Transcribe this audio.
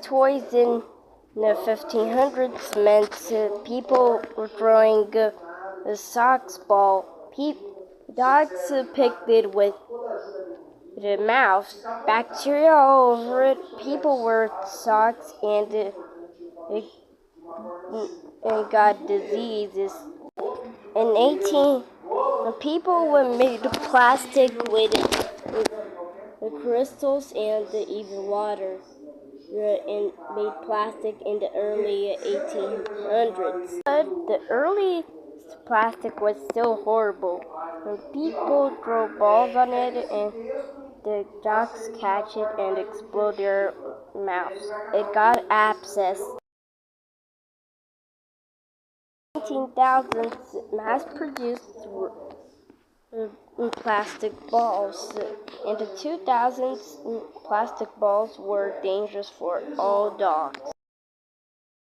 Toys in the 1500s meant people were throwing a socks ball. Dogs picked it with the mouth, bacteria all over it. People wore socks and got diseases. In 18, people were made plastic with the crystals and even water. Made plastic in the early 1800s. But the early plastic was still horrible. When people throw balls on it and the dogs catch it and explode their mouths. It got abscess. 19,000s mass-produced plastic balls. In the 2000s, plastic balls were dangerous for all dogs.